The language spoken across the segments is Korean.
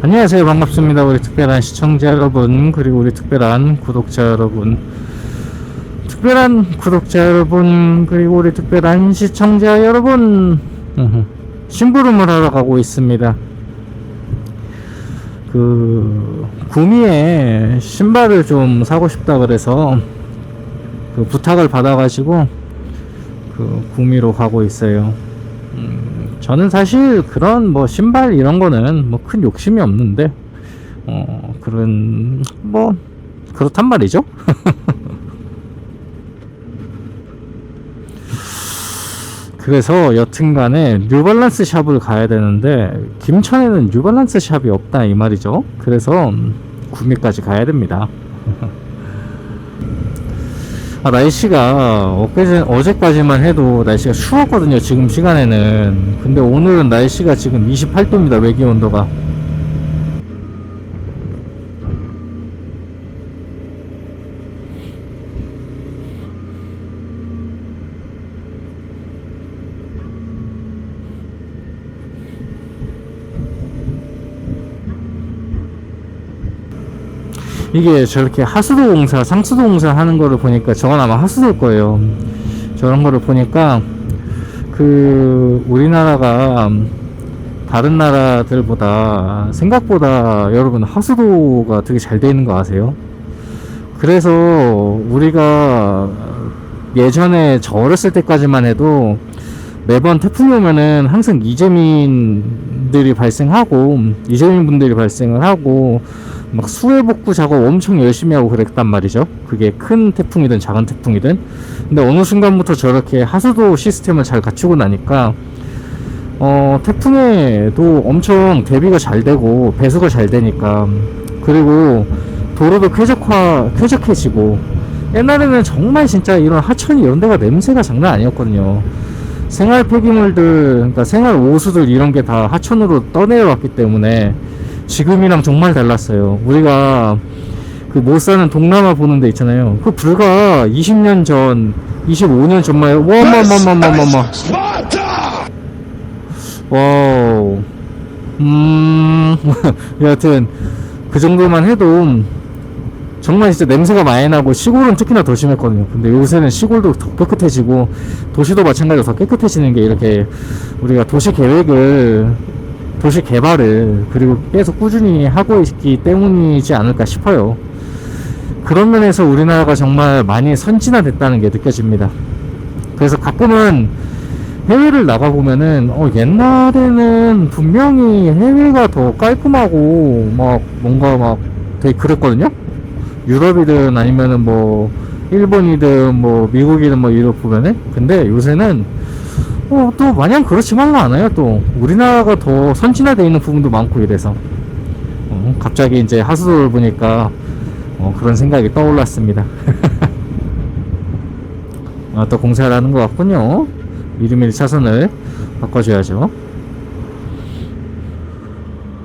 안녕하세요. 반갑습니다. 우리 특별한 시청자 여러분, 그리고 우리 특별한 구독자 여러분, 그리고 우리 특별한 시청자 여러분. 심부름을 하러 가고 있습니다. 구미에 신발을 좀 사고 싶다 그래서 부탁을 받아가지고 구미로 가고 있어요. 저는 사실 그런 뭐 신발 이런 거는 뭐 큰 욕심이 없는데 그런 뭐 그렇단 말이죠. 그래서 여튼간에 뉴발란스 샵을 가야 되는데 김천에는 뉴발란스 샵이 없다 이 말이죠. 그래서 구미까지 가야 됩니다. 날씨가 어제까지만 해도 날씨가 추웠거든요. 지금 시간에는. 근데 오늘은 날씨가 지금 28도입니다. 외기 온도가. 이게 저렇게 하수도 공사, 상수도 공사 하는 거를 보니까, 저건 아마 하수도일 거예요. 저런 거를 보니까 우리나라가 다른 나라들보다 생각보다 여러분 하수도가 되게 잘 돼 있는 거 아세요? 그래서 우리가 예전에 저 어렸을 때까지만 해도 매번 태풍이 오면은 항상 이재민분들이 발생을 하고 막 수해 복구 작업 엄청 열심히 하고 그랬단 말이죠. 그게 큰 태풍이든 작은 태풍이든. 근데 어느 순간부터 저렇게 하수도 시스템을 잘 갖추고 나니까 태풍에도 엄청 대비가 잘 되고 배수가 잘 되니까, 그리고 도로도 쾌적해지고. 옛날에는 정말 진짜 이런 하천 이런 데가 냄새가 장난 아니었거든요. 생활 폐기물들, 그러니까 생활 오수들 이런 게 다 하천으로 떠내려왔기 때문에 지금이랑 정말 달랐어요. 우리가 못 사는 동남아 보는 데 있잖아요. 불과 20년 전, 25년 전만, 와우. 여하튼 그 정도만 해도 정말 진짜 냄새가 많이 나고, 시골은 특히나 더 심했거든요. 근데 요새는 시골도 더 깨끗해지고 도시도 마찬가지로 더 깨끗해지는 게, 이렇게 우리가 도시 개발을 그리고 계속 꾸준히 하고 있기 때문이지 않을까 싶어요. 그런 면에서 우리나라가 정말 많이 선진화됐다는 게 느껴집니다. 그래서 가끔은 해외를 나가보면은 옛날에는 분명히 해외가 더 깔끔하고 뭔가 되게 그랬거든요. 유럽이든 아니면은 뭐 일본이든 뭐 미국이든 뭐 이렇게 보면은. 근데 요새는 또 마냥 그렇지만은 않아요. 또 우리나라가 더 선진화되어 있는 부분도 많고 이래서 갑자기 이제 하수도를 보니까 그런 생각이 떠올랐습니다. 또 공사를 하는 것 같군요. 미리미리 차선을 바꿔줘야죠.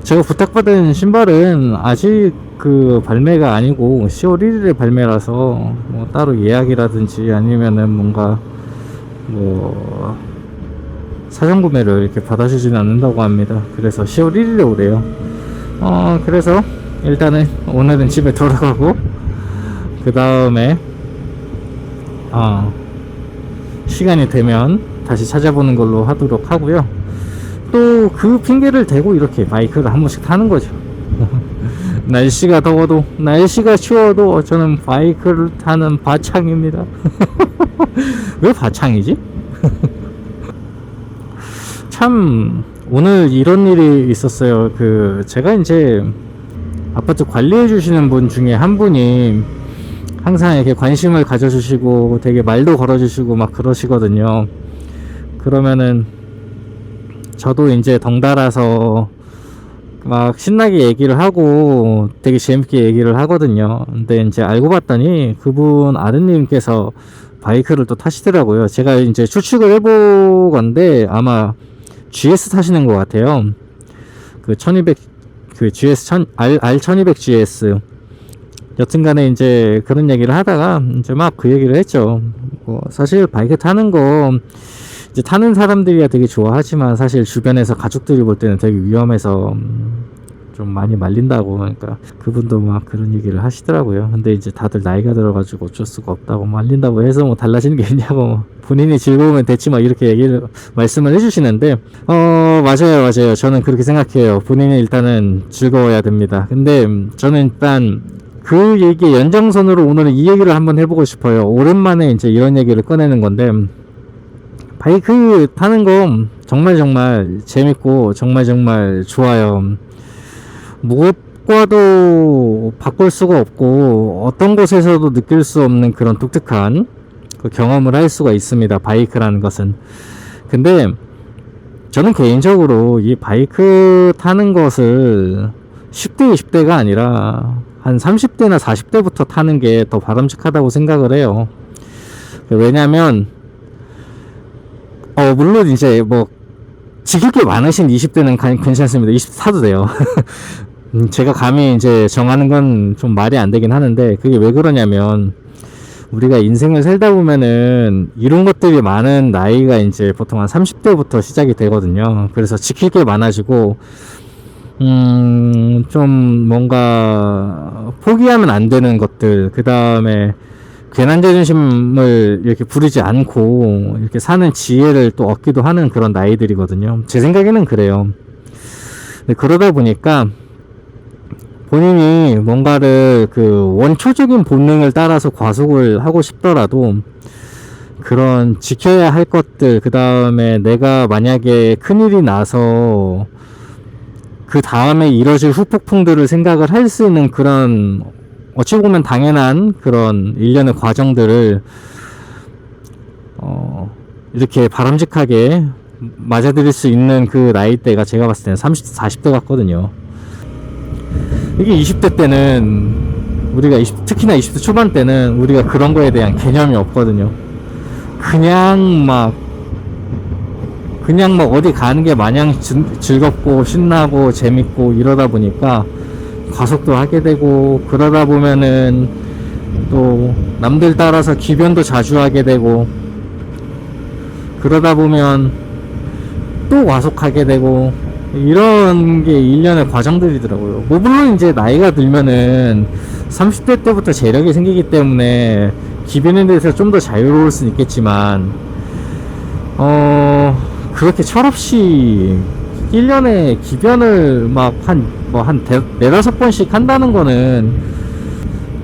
제가 부탁받은 신발은 아직 발매가 아니고 10월 1일에 발매라서 뭐 따로 예약이라든지 아니면은 뭔가 사전 구매를 이렇게 받아주지는 않는다고 합니다. 그래서 10월 1일에 오래요. 그래서 일단은 오늘은 집에 돌아가고, 그 다음에 시간이 되면 다시 찾아보는 걸로 하도록 하고요. 또 그 핑계를 대고 이렇게 바이크를 한 번씩 타는 거죠. 날씨가 더워도, 날씨가 추워도 저는 바이크를 타는 바창입니다. 왜 바창이지? 참 오늘 이런 일이 있었어요. 제가 이제 아파트 관리해 주시는 분 중에 한 분이 항상 이렇게 관심을 가져주시고 되게 말도 걸어주시고 막 그러시거든요. 그러면은 저도 이제 덩달아서 막 신나게 얘기를 하고 되게 재밌게 얘기를 하거든요. 근데 이제 알고 봤더니 그분 아드님께서 바이크를 또 타시더라고요. 제가 이제 추측을 해보건데 아마 GS 타시는 것 같아요. 1200 GS R1200 GS. 여튼간에 이제 그런 얘기를 하다가 이제 막 그 얘기를 했죠. 사실 바이크 타는 거 이제 타는 사람들이야 되게 좋아하지만 사실 주변에서 가족들이 볼 때는 되게 위험해서 좀 많이 말린다고. 그러니까 그분도 막 그런 얘기를 하시더라고요. 근데 이제 다들 나이가 들어가지고 어쩔 수가 없다고, 말린다고 해서 뭐 달라지는 게 있냐고, 본인이 즐거우면 됐지 막 이렇게 말씀을 해주시는데, 맞아요. 저는 그렇게 생각해요. 본인이 일단은 즐거워야 됩니다. 근데 저는 일단 그 얘기 연장선으로 오늘은 이 얘기를 한번 해보고 싶어요. 오랜만에 이제 이런 얘기를 꺼내는 건데, 바이크 타는 거 정말 재밌고 정말 좋아요. 무엇과도 바꿀 수가 없고 어떤 곳에서도 느낄 수 없는 그런 독특한 그 경험을 할 수가 있습니다, 바이크라는 것은. 근데 저는 개인적으로 이 바이크 타는 것을 10대 20대가 아니라 한 30대나 40대부터 타는 게 더 바람직하다고 생각을 해요. 왜냐면 물론 이제 뭐 지킬 게 많으신 20대는 괜찮습니다. 20대 타도 돼요. 제가 감히 이제 정하는 건 좀 말이 안 되긴 하는데, 그게 왜 그러냐면 우리가 인생을 살다 보면은 이런 것들이 많은 나이가 이제 보통 한 30대부터 시작이 되거든요. 그래서 지킬 게 많아지고 좀 뭔가 포기하면 안 되는 것들, 그 다음에 괜한 자존심을 이렇게 부리지 않고 이렇게 사는 지혜를 또 얻기도 하는 그런 나이들이거든요. 제 생각에는 그래요. 그러다 보니까 본인이 뭔가를 그 원초적인 본능을 따라서 과속을 하고 싶더라도 그런 지켜야 할 것들, 그 다음에 내가 만약에 큰일이 나서 그 다음에 이뤄질 후폭풍들을 생각을 할 수 있는 그런, 어찌 보면 당연한 그런 일련의 과정들을 이렇게 바람직하게 맞아들일 수 있는 그 나이대가 제가 봤을 때는 30대 40대 같거든요. 이게 20대 때는 우리가 특히나 20대 초반 때는 우리가 그런 거에 대한 개념이 없거든요. 그냥 막 어디 가는 게 마냥 즐겁고 신나고 재밌고 이러다 보니까 과속도 하게 되고, 그러다 보면은 또 남들 따라서 기변도 자주 하게 되고, 그러다 보면 또 과속하게 되고, 이런 게 일련의 과정들이더라고요. 뭐 물론 이제 나이가 들면은 30대 때부터 재력이 생기기 때문에 기변에 대해서 좀 더 자유로울 수는 있겠지만, 그렇게 철없이 1년에 기변을 막 한 4-5번씩 한다는 거는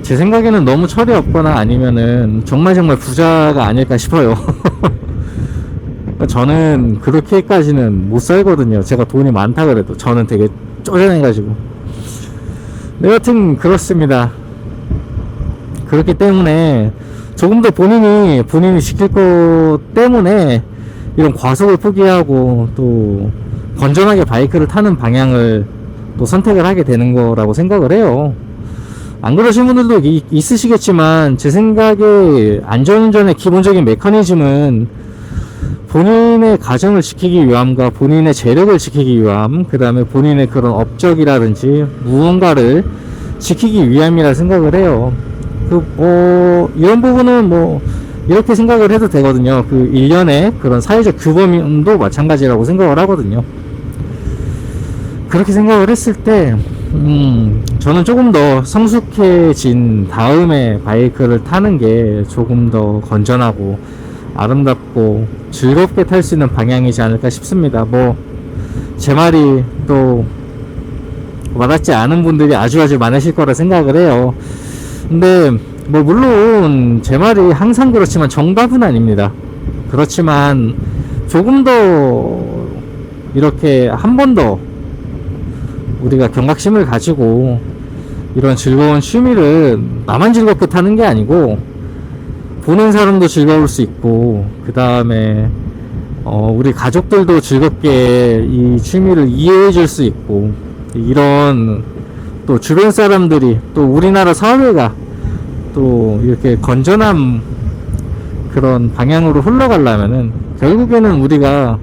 제 생각에는 너무 철이 없거나 아니면은 정말 부자가 아닐까 싶어요. 저는 그렇게까지는 못 살거든요. 제가 돈이 많다 그래도 저는 되게 쪼잔해가지고. 네, 여튼 그렇습니다. 그렇기 때문에 조금 더 본인이 지킬 것 때문에 이런 과속을 포기하고 또 건전하게 바이크를 타는 방향을 또 선택을 하게 되는 거라고 생각을 해요. 안 그러신 분들도 있으시겠지만, 제 생각에 안전운전의 기본적인 메커니즘은 본인의 가정을 지키기 위함과 본인의 재력을 지키기 위함, 그 다음에 본인의 그런 업적이라든지 무언가를 지키기 위함이라 생각을 해요. 이런 부분은 뭐 이렇게 생각을 해도 되거든요. 그 일련의 그런 사회적 규범도 마찬가지라고 생각을 하거든요. 그렇게 생각을 했을 때 저는 조금 더 성숙해진 다음에 바이크를 타는 게 조금 더 건전하고 아름답고 즐겁게 탈 수 있는 방향이지 않을까 싶습니다. 뭐 제 말이 또 와닿지 않은 분들이 아주 많으실 거라 생각을 해요. 근데 뭐 물론 제 말이 항상 그렇지만 정답은 아닙니다. 그렇지만 조금 더 이렇게 한 번 더 우리가 경각심을 가지고 이런 즐거운 취미를 나만 즐겁게 타는 게 아니고 보는 사람도 즐거울 수 있고, 그 다음에 우리 가족들도 즐겁게 이 취미를 이해해 줄 수 있고, 이런 또 주변 사람들이 또 우리나라 사회가 또 이렇게 건전한 그런 방향으로 흘러가려면은 결국에는 우리가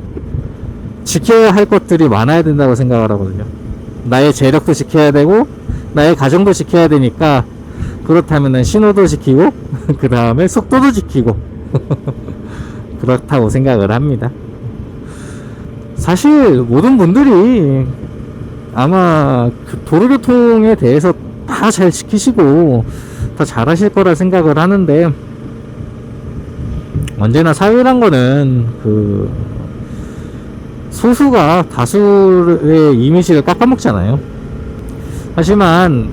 지켜야 할 것들이 많아야 된다고 생각을 하거든요. 나의 재력도 지켜야 되고 나의 가정도 지켜야 되니까, 그렇다면은 신호도 지키고 그 다음에 속도도 지키고 그렇다고 생각을 합니다. 사실 모든 분들이 아마 그 도로교통에 대해서 다 잘 지키시고 더 잘하실 거라 생각을 하는데, 언제나 사회란 거는 그 소수가 다수의 이미지를 깎아먹잖아요. 하지만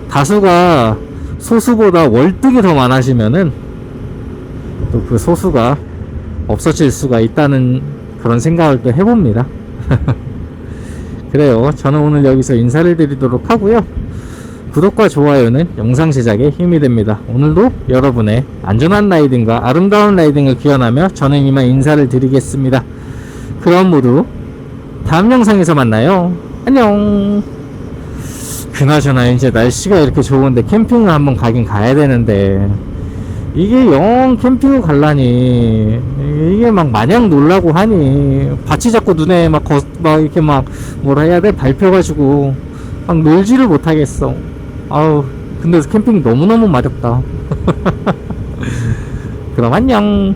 다수가 소수보다 월등히 더 많아지면은 또 그 소수가 없어질 수가 있다는 그런 생각을 또 해봅니다. 그래요. 저는 오늘 여기서 인사를 드리도록 하고요. 구독과 좋아요는 영상 제작에 힘이 됩니다. 오늘도 여러분의 안전한 라이딩과 아름다운 라이딩을 기원하며 저는 이만 인사를 드리겠습니다. 그럼 모두 다음 영상에서 만나요. 안녕. 그나저나 이제 날씨가 이렇게 좋은데 캠핑을 한번 가긴 가야 되는데, 이게 영 캠핑을 갈라니 이게 막 마냥 놀라고 하니 밭이 자꾸 눈에 막 이렇게 막 뭐라 해야 돼, 밟혀가지고 막 놀지를 못하겠어. 아우, 근데 캠핑 너무너무 마렵다. 그럼 안녕.